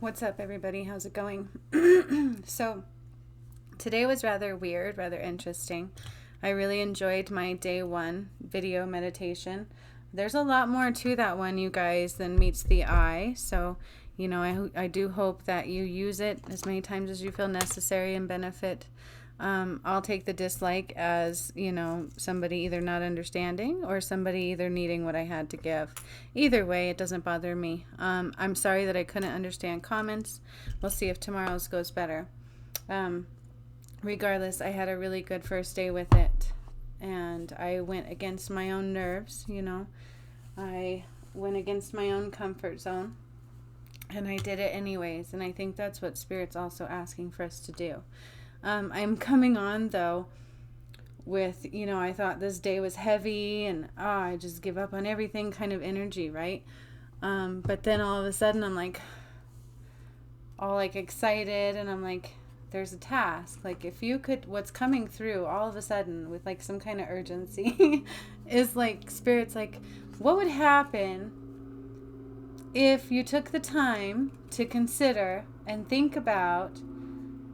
What's up, everybody? How's it going? So, today was rather weird, rather interesting. I really enjoyed my day one video meditation. There's a lot more to that one, you guys, than meets the eye. So, I do hope that you use it as many times as you feel necessary and benefit. I'll take the dislike as, somebody either not understanding or somebody either needing what I had to give. Either way, it doesn't bother me. I'm sorry that I couldn't understand comments. We'll see if tomorrow's goes better. Regardless, I had a really good first day with it. And I went against my own nerves, I went against my own comfort zone. And I did it anyways. And I think that's what Spirit's also asking for us to do. I'm coming on, though, with, I thought this day was heavy and, I just give up on everything kind of energy, right? But then all of a sudden I'm like, all like excited and I'm like, there's a task. Like if you could, what's coming through all of a sudden with like some kind of urgency is like, Spirit's like, what would happen if you took the time to consider and think about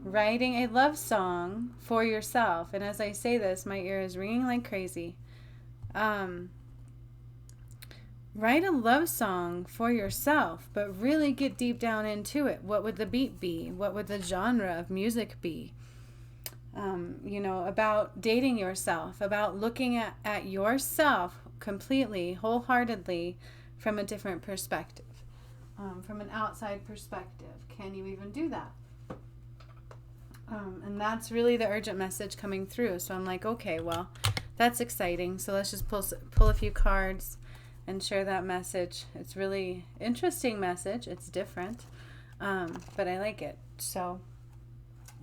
writing a love song for yourself? And as I say this, my ear is ringing like crazy. Write a love song for yourself, but really get deep down into it. What would the beat be? What would the genre of music be? About dating yourself, about looking at yourself completely, wholeheartedly from a different perspective, from an outside perspective. Can you even do that? And that's really the urgent message coming through. So I'm like, okay, well, that's exciting. So let's just pull a few cards and share that message. It's really interesting message. It's different, but I like it. So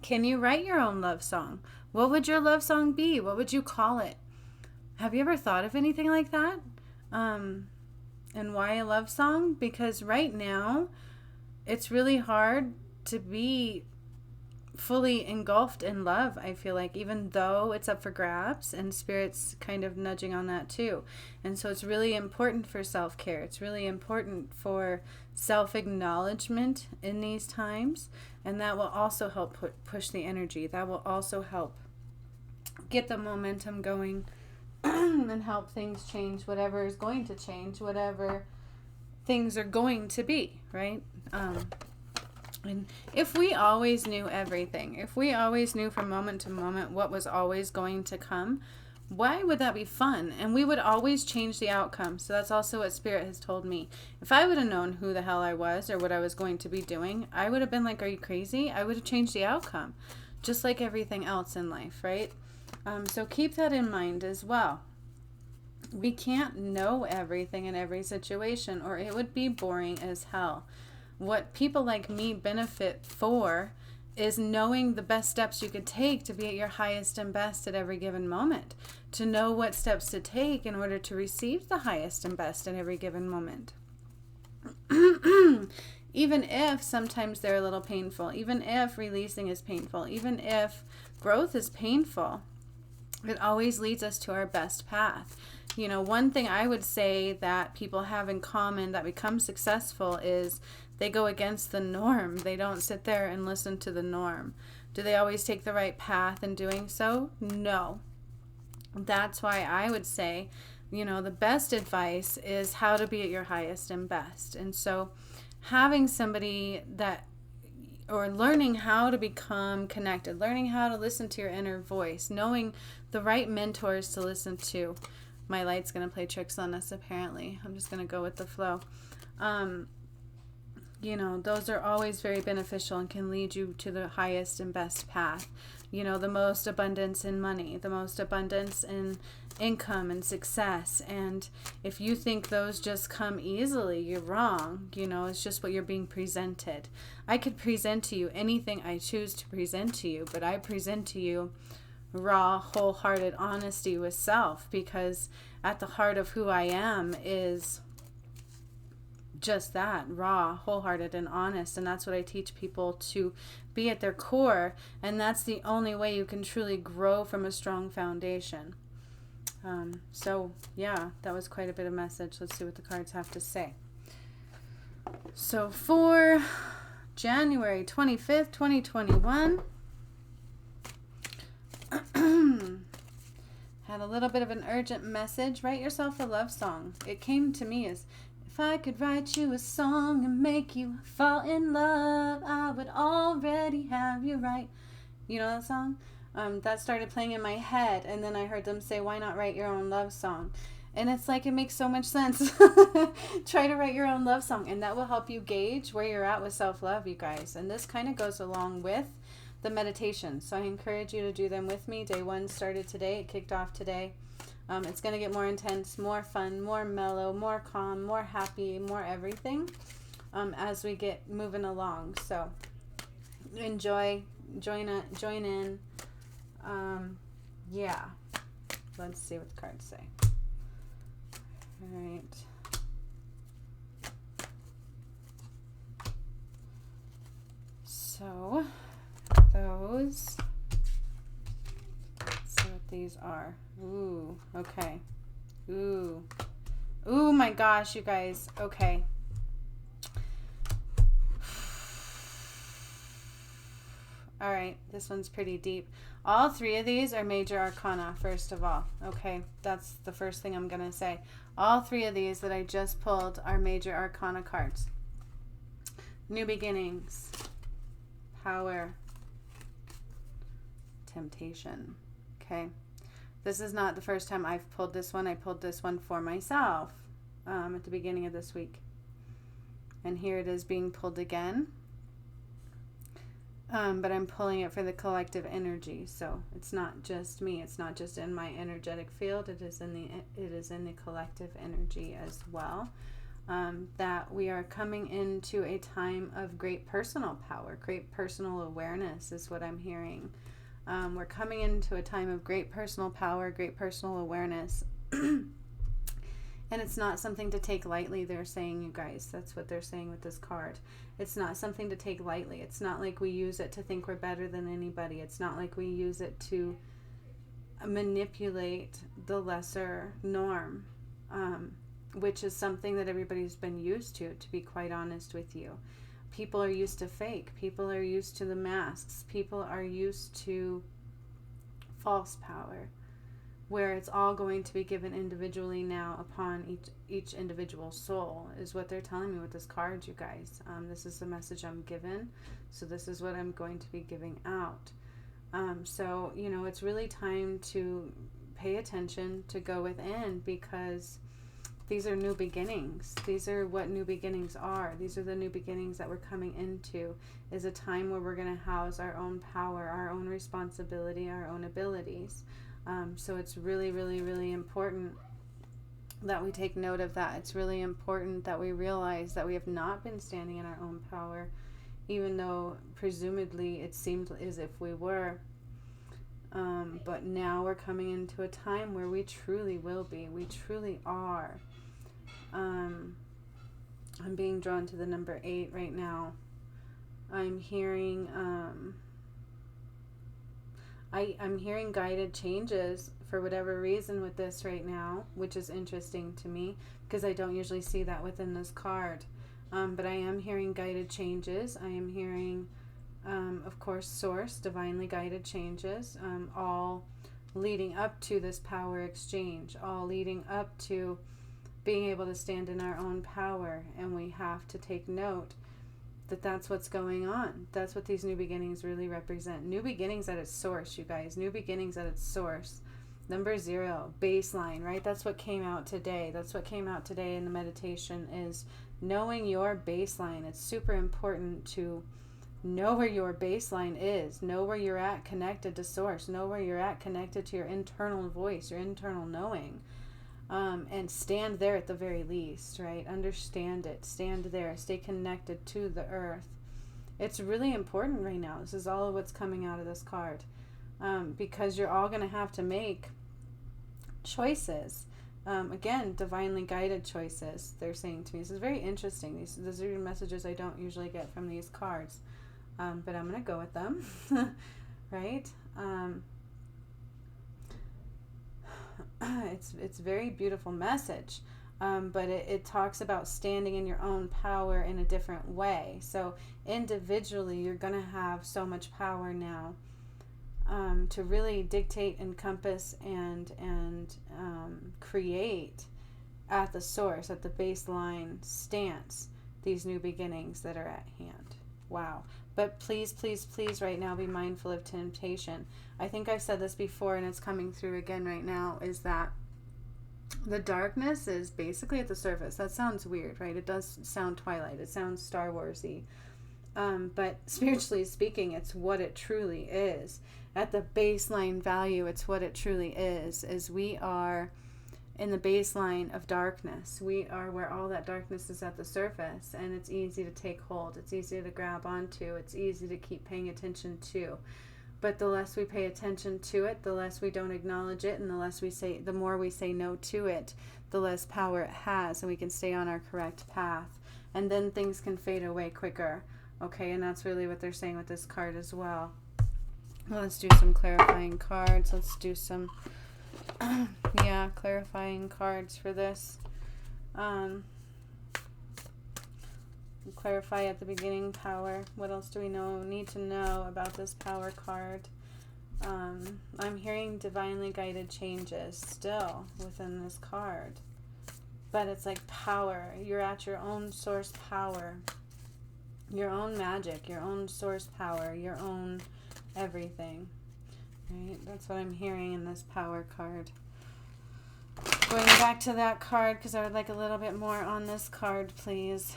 can you write your own love song? What would your love song be? What would you call it? Have you ever thought of anything like that? And why a love song? Because right now it's really hard to be fully engulfed in love, I feel like, even though it's up for grabs, and Spirit's kind of nudging on that too. And so it's really important for self-care. It's really important for self-acknowledgement in these times, and that will also help push the energy. That will also help get the momentum going and help things change, whatever is going to change, whatever things are going to be, right? And if we always knew everything, if we always knew from moment to moment what was always going to come, why would that be fun? And we would always change the outcome. So that's also what Spirit has told me. If I would have known who the hell I was or what I was going to be doing, I would have been like, are you crazy? I would have changed the outcome, just like everything else in life, right? So keep that in mind as well. We can't know everything in every situation, or it would be boring as hell. What people like me benefit for is knowing the best steps you could take to be at your highest and best at every given moment, to know what steps to take in order to receive the highest and best at every given moment. Even if sometimes they're a little painful, even if releasing is painful, even if growth is painful, it always leads us to our best path. One thing I would say that people have in common that become successful is they go against the norm. They don't sit there and listen to the norm. Do they always take the right path in doing so? No. That's why I would say, the best advice is how to be at your highest and best. And so having somebody or learning how to become connected, learning how to listen to your inner voice, knowing the right mentors to listen to. My light's going to play tricks on us, apparently. I'm just going to go with the flow. Those are always very beneficial and can lead you to the highest and best path. The most abundance in money, the most abundance in income and success. And if you think those just come easily, you're wrong. It's just what you're being presented. I could present to you anything I choose to present to you, but I present to you raw, wholehearted honesty with self, because at the heart of who I am is just that, raw, wholehearted, and honest. And that's what I teach people to be at their core. And that's the only way you can truly grow from a strong foundation. So yeah, that was quite a bit of message. Let's see what the cards have to say. So for January 25th, 2021. Had a little bit of an urgent message. Write yourself a love song. It came to me as, if I could write you a song and make you fall in love, I would already have you right. You know that song? That started playing in my head, and then I heard them say, why not write your own love song? And it's like, it makes so much sense. Try to write your own love song, and that will help you gauge where you're at with self-love, you guys. And this kind of goes along with the meditation. So I encourage you to do them with me. Day 1 started today. It kicked off today. It's going to get more intense, more fun, more mellow, more calm, more happy, more everything as we get moving along. So enjoy, join in. Yeah. Let's see what the cards say. All right. So those, let's see what these are. Ooh, okay. Ooh, my gosh, you guys. Okay. All right, this one's pretty deep. All 3 of these are major arcana, first of all. Okay, that's the first thing I'm going to say. All 3 of these that I just pulled are major arcana cards. New beginnings, power, temptation. Okay, this is not the first time I've pulled this one. I pulled this one for myself at the beginning of this week, and here it is being pulled again. But I'm pulling it for the collective energy, so it's not just me. It's not just in my energetic field. It is in the collective energy as well. That we are coming into a time of great personal power, great personal awareness is what I'm hearing. We're coming into a time of great personal power, great personal awareness. And it's not something to take lightly, they're saying, you guys. That's what they're saying with this card. It's not something to take lightly. It's not like we use it to think we're better than anybody. It's not like we use it to manipulate the lesser norm, which is something that everybody's been used to be quite honest with you. People are used to fake. People are used to the masks. People are used to false power, where it's all going to be given individually now upon each individual soul, is what they're telling me with this card, you guys. This is the message I'm given, so this is what I'm going to be giving out. So, you know, it's really time to pay attention, to go within, because these are new beginnings. These are what new beginnings are. These are the new beginnings that we're coming into, is a time where we're going to house our own power, our own responsibility, our own abilities. So it's really, really, really important that we take note of that. It's really important that we realize that we have not been standing in our own power, even though presumably it seemed as if we were. But now we're coming into a time where we truly will be. We truly are. I'm being drawn to the number 8 right now. I'm hearing... I'm hearing guided changes for whatever reason with this right now, which is interesting to me because I don't usually see that within this card. But I am hearing guided changes. I am hearing, of course, source, divinely guided changes, all leading up to this power exchange, all leading up to being able to stand in our own power. And we have to take note that that's what's going on. That's what these new beginnings really represent. New beginnings at its source, you guys. New beginnings at its source. Number 0, baseline, right? That's what came out today. That's what came out today in the meditation, is knowing your baseline. It's super important to know where your baseline is. Know where you're at connected to source. Know where you're at connected to your internal voice, your internal knowing. And stand there at the very least, right? Understand it. Stand there. Stay connected to the earth. It's really important right now. This is all of what's coming out of this card. Because you're all going to have to make choices. Again, divinely guided choices, they're saying to me. This is very interesting. These are messages I don't usually get from these cards. But I'm going to go with them. Right? It's a very beautiful message. but it talks about standing in your own power in a different way. So individually, you're going to have so much power now to really dictate, encompass, and create at the source, at the baseline stance, these new beginnings that are at hand. Wow. But please, please, please, right now, be mindful of temptation. I think I've said this before, and it's coming through again right now, is that the darkness is basically at the surface. That sounds weird, right? It does sound Twilight. It sounds Star Wars-y. But spiritually speaking, it's what it truly is. At the baseline value, it's what it truly is we are in the baseline of darkness. We are where all that darkness is at the surface, and it's easy to take hold. It's easy to grab onto. It's easy to keep paying attention to. But the less we pay attention to it, the less we don't acknowledge it, and the more we say no to it, the less power it has, and we can stay on our correct path. And then things can fade away quicker. Okay, and that's really what they're saying with this card as well. Let's do some clarifying cards. Let's do some clarifying cards for this. Clarify at the beginning power. What else do we need to know about this power card? I'm hearing divinely guided changes still within this card. But it's like power. You're at your own source power. Your own magic, your own source power, your own everything. Right? That's what I'm hearing in this power card. Going back to that card, because I would like a little bit more on this card, please.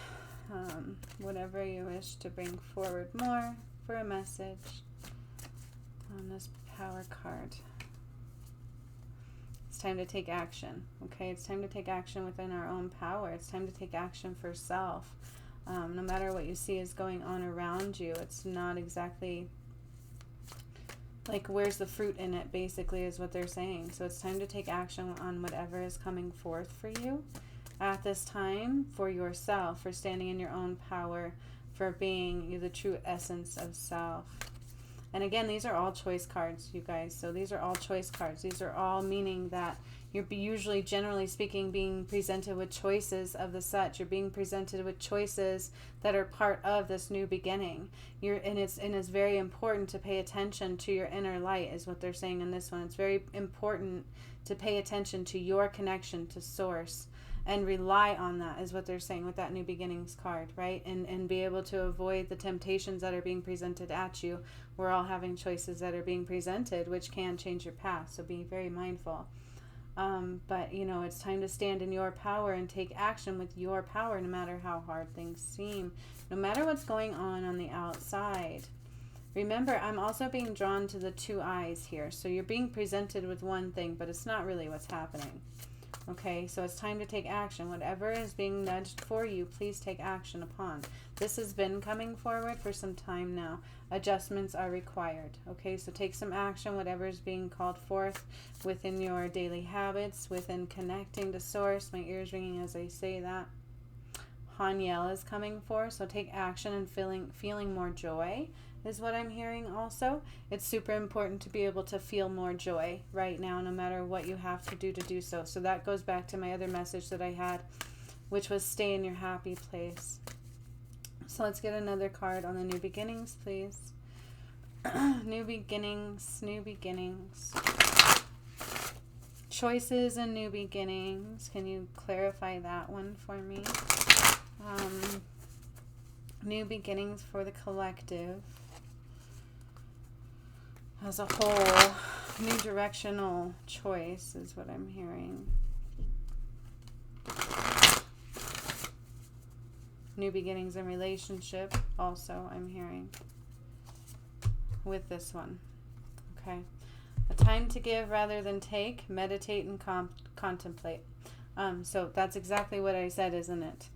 Whatever you wish to bring forward more for a message on this power card. It's time to take action. Okay, it's time to take action within our own power. It's time to take action for self. No matter what you see is going on around you, it's not exactly like, where's the fruit in it, basically, is what they're saying. So it's time to take action on whatever is coming forth for you at this time, for yourself, for standing in your own power, for being the true essence of self. And again, these are all choice cards, you guys. So these are all choice cards. These are all meaning that you're usually, generally speaking, being presented with choices of the such. You're being presented with choices that are part of this new beginning. And it's very important to pay attention to your inner light, is what they're saying in this one. It's very important to pay attention to your connection to source and rely on that, is what they're saying with that new beginnings card, right? And be able to avoid the temptations that are being presented at you. We're all having choices that are being presented, which can change your path. So be very mindful. But, it's time to stand in your power and take action with your power, no matter how hard things seem, no matter what's going on the outside. Remember, I'm also being drawn to the two eyes here. So you're being presented with one thing, but it's not really what's happening. Okay, so it's time to take action. Whatever is being nudged for you, please take action upon. This has been coming forward for some time now. Adjustments are required. Okay, so take some action, whatever is being called forth within your daily habits, within connecting to source. My ears ringing as I say that. Hanyel is coming forth, so take action and feeling more joy is what I'm hearing also. It's super important to be able to feel more joy right now, no matter what you have to do so. So that goes back to my other message that I had, which was stay in your happy place. So let's get another card on the new beginnings, please. New beginnings, new beginnings. Choices and new beginnings. Can you clarify that one for me? New beginnings for the collective as a whole. New directional choice is what I'm hearing. New beginnings in relationship also I'm hearing with this one. Okay. A time to give rather than take. Meditate and contemplate. So that's exactly what I said, isn't it?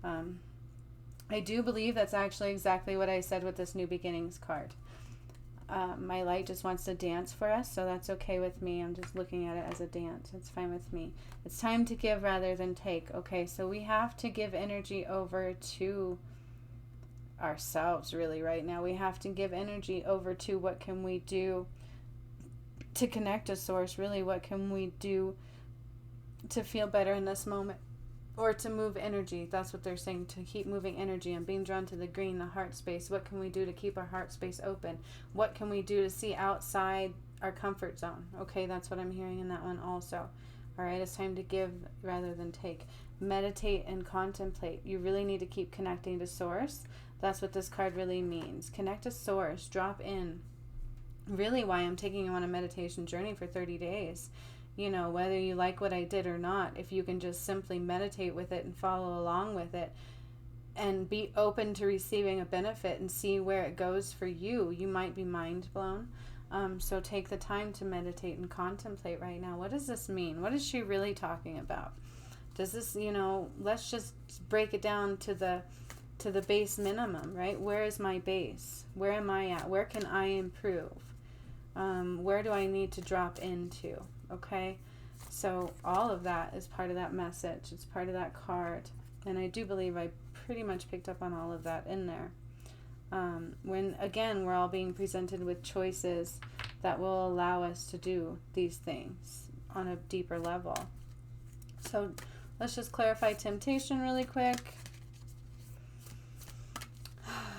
I do believe that's actually exactly what I said with this new beginnings card. My light just wants to dance for us, so that's okay with me. I'm just looking at it as a dance. It's fine with me. It's time to give rather than take. Okay, so we have to give energy over to ourselves, really, right now. We have to give energy over to what can we do to connect to source, really. What can we do to feel better in this moment? or to move energy. That's what they're saying, to keep moving energy. I'm being drawn to the green, the heart space. What can we do to keep our heart space open? What can we do to see outside our comfort zone? Okay, that's what I'm hearing in that one also. All right, it's time to give rather than take. Meditate and contemplate. You really need to keep connecting to source. That's what this card really means. Connect to source. Drop in. Really why I'm taking you on a meditation journey for 30 days. You know, whether you like what I did or not, if you can just simply meditate with it and follow along with it and be open to receiving a benefit and see where it goes for you, you might be mind blown. So take the time to meditate and contemplate right now. What does this mean? What is she really talking about? Does this, you know, let's just break it down to the base minimum, right? Where is my base? Where am I at? Where can I improve? Where do I need to drop into? Okay, so all of that is part of that message. It's part of that card. And I do believe I pretty much picked up on all of that in there. When, again, we're all being presented with choices that will allow us to do these things on a deeper level. So let's just clarify temptation really quick.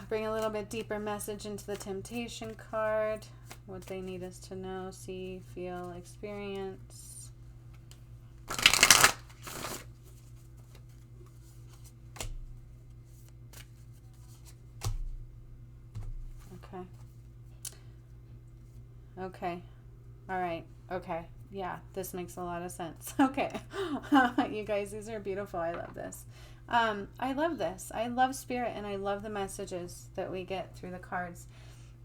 Bring a little bit deeper message into the temptation card. What they need us to know, see, feel, experience. Okay. Okay. All right. Okay. Yeah, this makes a lot of sense. Okay. You guys, these are beautiful. I love this. I love this. I love spirit, and I love the messages that we get through the cards.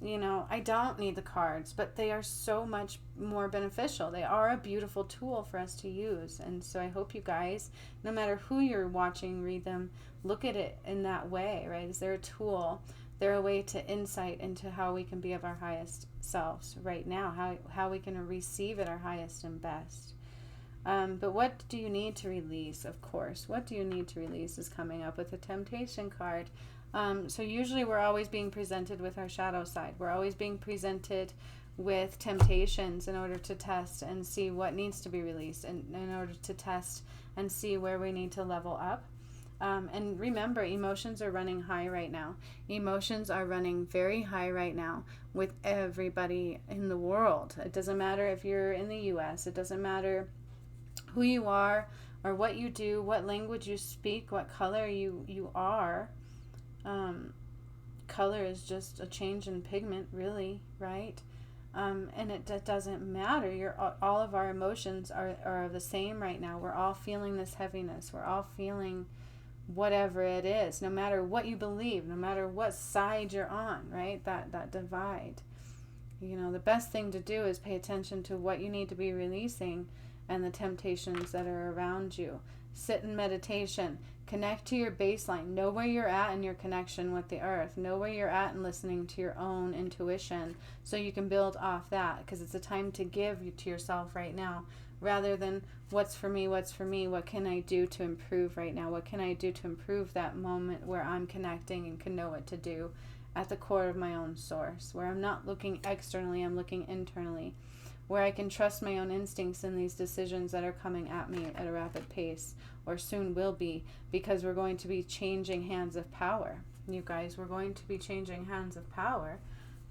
You know, I don't need the cards, but they are so much more beneficial. They are a beautiful tool for us to use. And so I hope you guys, no matter who you're watching, read them, look at it in that way, right? Is there a tool? They're a way to insight into how we can be of our highest selves right now, how we can receive at our highest and best. But what do you need to release? Of course, what do you need to release is coming up with a temptation card. So usually we're always being presented with our shadow side. We're always being presented with temptations in order to test and see what needs to be released, and in order to test and see where we need to level up. And remember, emotions are running high right now. Emotions are running very high right now with everybody in the world. It doesn't matter if you're in the US. It doesn't matter who you are or what you do, what language you speak, what color you are. Color is just a change in pigment, really, right? And it doesn't matter. All of our emotions are the same right now. We're all feeling this heaviness. We're all feeling whatever it is, no matter what you believe, no matter what side you're on, right? That divide. You know, the best thing to do is pay attention to what you need to be releasing and the temptations that are around you. Sit in meditation. Connect to your baseline. Know where you're at in your connection with the earth. Know where you're at in listening to your own intuition so you can build off that, because it's a time to give to yourself right now, rather than what's for me, what can I do to improve right now? What can I do to improve that moment where I'm connecting and can know what to do at the core of my own source, where I'm not looking externally, I'm looking internally, where I can trust my own instincts in these decisions that are coming at me at a rapid pace, or soon will be, because we're going to be changing hands of power. You guys, we're going to be changing hands of power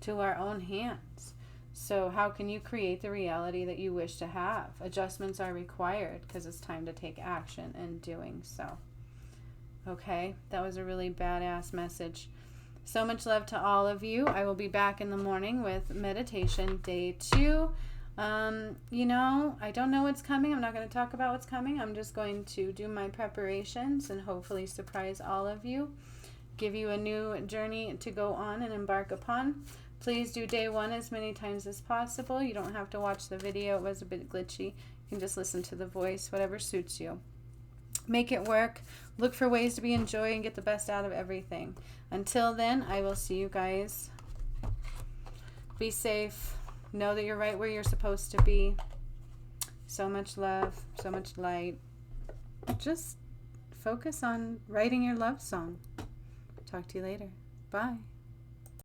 to our own hands. So how can you create the reality that you wish to have? Adjustments are required because it's time to take action in doing so. Okay, that was a really badass message. So much love to all of you. I will be back in the morning with meditation day 2. You know, I don't know what's coming. I'm not going to talk about what's coming. I'm just going to do my preparations and hopefully surprise all of you, give you a new journey to go on and embark upon. Please do day 1 as many times as possible. You don't have to watch the video. It was a bit glitchy. You can just listen to the voice, whatever suits you. Make it work. Look for ways to be enjoy and get the best out of everything. Until then, I will see you guys. Be safe. Know that you're right where you're supposed to be. So much love, so much light. Just focus on writing your love song. Talk to you later. Bye.